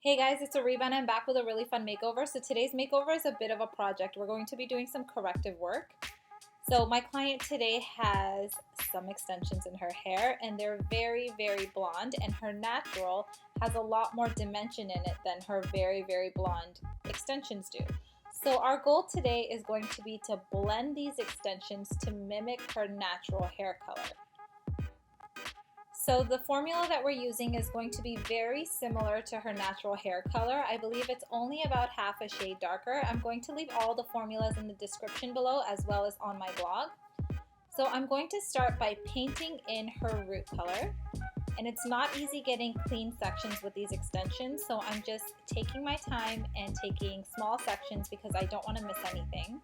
Hey guys, it's ARIBA and I'm back with a really fun makeover. So today's makeover is a bit of a project. We're going to be doing some corrective work. So my client today has some extensions in her hair and they're very blonde, and her natural has a lot more dimension in it than her very blonde extensions do. So our goal today is going to be to blend these extensions to mimic her natural hair color. So the formula that we're using is going to be very similar to her natural hair color. I believe it's only about half a shade darker. I'm going to leave all the formulas in the description below as well as on my blog. So I'm going to start by painting in her root color. And it's not easy getting clean sections with these extensions, so I'm just taking my time and taking small sections because I don't want to miss anything.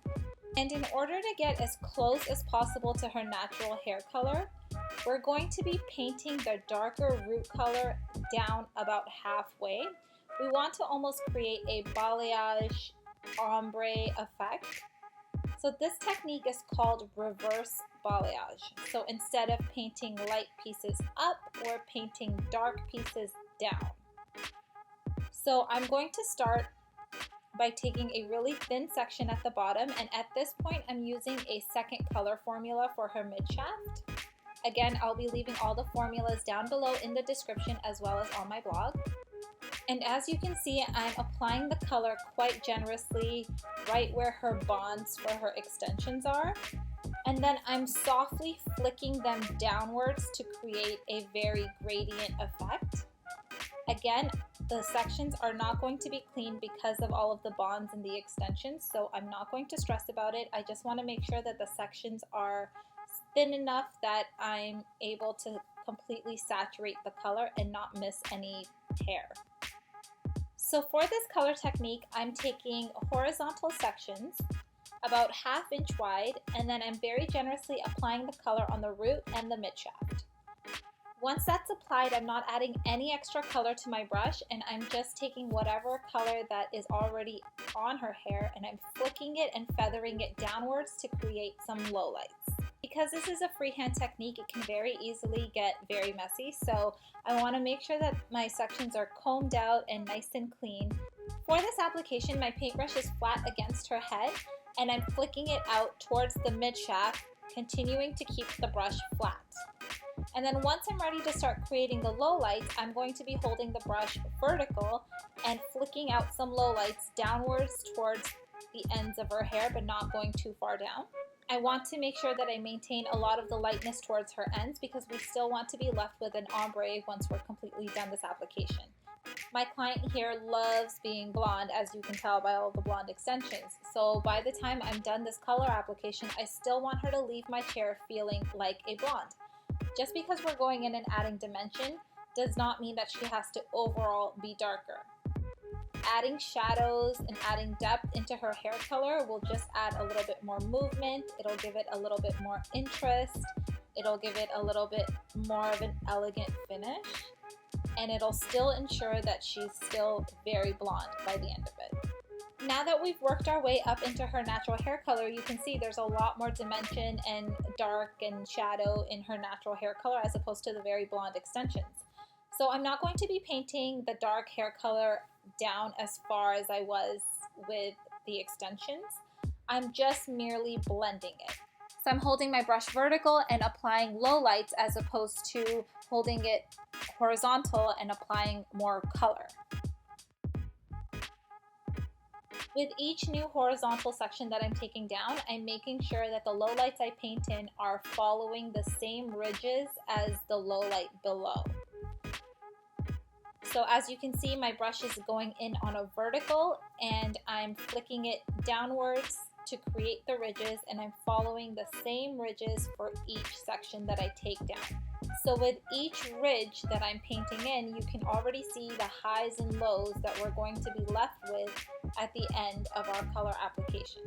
And in order to get as close as possible to her natural hair color, we're going to be painting the darker root color down about halfway. We want to almost create a balayage ombre effect. So this technique is called reverse balayage. So instead of painting light pieces up, we're painting dark pieces down. So I'm going to start by taking a really thin section at the bottom, and at this point I'm using a second color formula for her mid-shaft. Again, I'll be leaving all the formulas down below in the description as well as on my blog. And as you can see, I'm applying the color quite generously right where her bonds for her extensions are. And then I'm softly flicking them downwards to create a very gradient effect. Again, the sections are not going to be clean because of all of the bonds and the extensions, so I'm not going to stress about it. I just want to make sure that the sections are thin enough that I'm able to completely saturate the color and not miss any hair. So for this color technique, I'm taking horizontal sections about ½ inch wide, and then I'm very generously applying the color on the root and the mid-shaft. Once that's applied, I'm not adding any extra color to my brush, and I'm just taking whatever color that is already on her hair and I'm flicking it and feathering it downwards to create some lowlights. Because this is a freehand technique, it can very easily get very messy, so I want to make sure that my sections are combed out and nice and clean. For this application, my paintbrush is flat against her head and I'm flicking it out towards the mid-shaft, continuing to keep the brush flat. And then once I'm ready to start creating the lowlights, I'm going to be holding the brush vertical and flicking out some lowlights downwards towards the ends of her hair, but not going too far down. I want to make sure that I maintain a lot of the lightness towards her ends because we still want to be left with an ombre once we're completely done this application. My client here loves being blonde, as you can tell by all the blonde extensions. So by the time I'm done this color application, I still want her to leave my chair feeling like a blonde. Just because we're going in and adding dimension does not mean that she has to overall be darker. Adding shadows and adding depth into her hair color will just add a little bit more movement. It'll give it a little bit more interest. It'll give it a little bit more of an elegant finish. And it'll still ensure that she's still very blonde by the end of it. Now that we've worked our way up into her natural hair color, you can see there's a lot more dimension and dark and shadow in her natural hair color as opposed to the very blonde extensions. So I'm not going to be painting the dark hair color down as far as I was with the extensions. I'm just merely blending it. So I'm holding my brush vertical and applying lowlights as opposed to holding it horizontal and applying more color. With each new horizontal section that I'm taking down, I'm making sure that the lowlights I paint in are following the same ridges as the lowlight below. So as you can see, my brush is going in on a vertical and I'm flicking it downwards to create the ridges, and I'm following the same ridges for each section that I take down. So with each ridge that I'm painting in, you can already see the highs and lows that we're going to be left with at the end of our color application.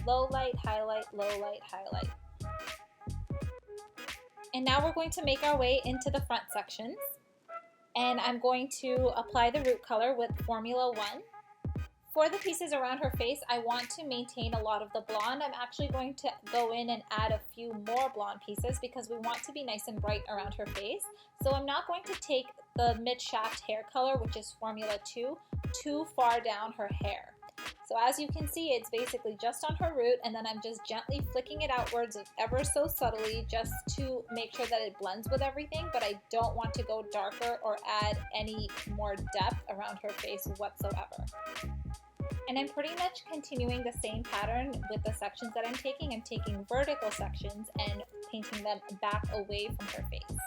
Low light, highlight, low light, highlight. And now we're going to make our way into the front sections. And I'm going to apply the root color with Formula 1. For the pieces around her face, I want to maintain a lot of the blonde. I'm actually going to go in and add a few more blonde pieces because we want to be nice and bright around her face. So I'm not going to take the mid-shaft hair color, which is Formula 2, too far down her hair. So as you can see, it's basically just on her root, and then I'm just gently flicking it outwards ever so subtly just to make sure that it blends with everything, but I don't want to go darker or add any more depth around her face whatsoever. And I'm pretty much continuing the same pattern with the sections that I'm taking. I'm taking vertical sections and painting them back away from her face.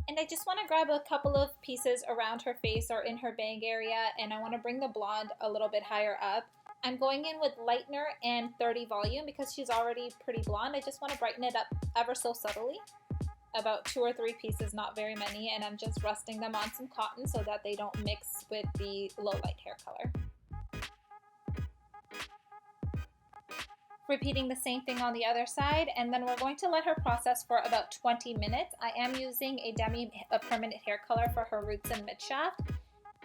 And I just want to grab a couple of pieces around her face or in her bang area, and I want to bring the blonde a little bit higher up. I'm going in with lightener and 30 volume because she's already pretty blonde. I just want to brighten it up ever so subtly. About 2 or 3 pieces, not very many, and I'm just resting them on some cotton so that they don't mix with the low light hair color. Repeating the same thing on the other side, and then we're going to let her process for about 20 minutes. I am using a permanent hair color for her roots and mid-shaft.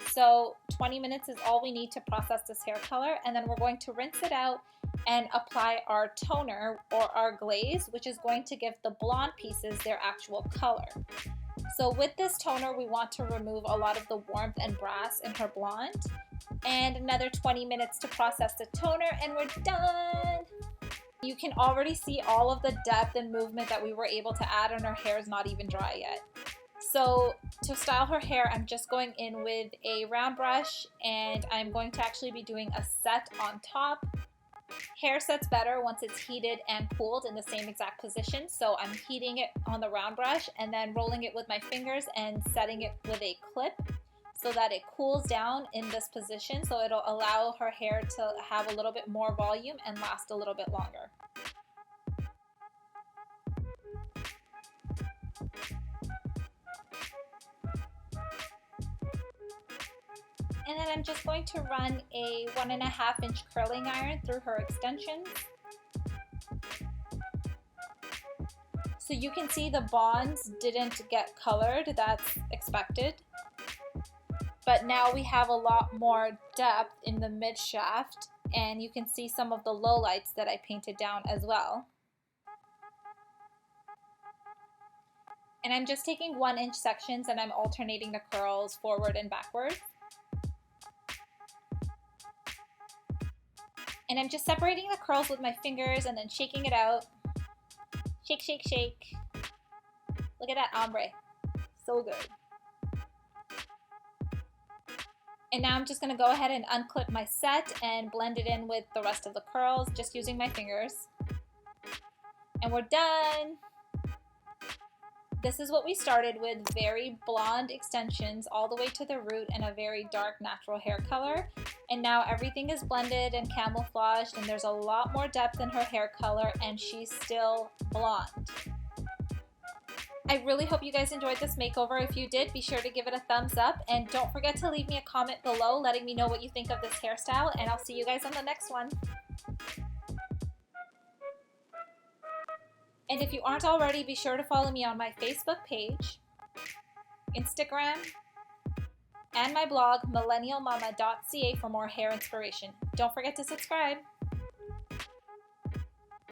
So 20 minutes is all we need to process this hair color, and then we're going to rinse it out and apply our toner or our glaze, which is going to give the blonde pieces their actual color. So with this toner, we want to remove a lot of the warmth and brass in her blonde. And another 20 minutes to process the toner, and we're done! You can already see all of the depth and movement that we were able to add, and her hair is not even dry yet. So to style her hair, I'm just going in with a round brush, and I'm going to actually be doing a set on top. Hair sets better once it's heated and cooled in the same exact position, so I'm heating it on the round brush and then rolling it with my fingers and setting it with a clip so that it cools down in this position, so it'll allow her hair to have a little bit more volume and last a little bit longer. And then I'm just going to run a 1.5 inch curling iron through her extensions. So you can see the bonds didn't get colored, that's expected. But now we have a lot more depth in the mid shaft, and you can see some of the low lights that I painted down as well. And I'm just taking 1 inch sections and I'm alternating the curls forward and backward. And I'm just separating the curls with my fingers and then shaking it out. Shake, shake, shake. Look at that ombre. So good. And now I'm just going to go ahead and unclip my set and blend it in with the rest of the curls, just using my fingers. And we're done! This is what we started with, very blonde extensions all the way to the root and a very dark natural hair color. And now everything is blended and camouflaged, and there's a lot more depth in her hair color, and she's still blonde. I really hope you guys enjoyed this makeover. If you did, be sure to give it a thumbs up, and don't forget to leave me a comment below letting me know what you think of this hairstyle, and I'll see you guys on the next one. And if you aren't already, be sure to follow me on my Facebook page, Instagram, and my blog, millennialmama.ca, for more hair inspiration. Don't forget to subscribe.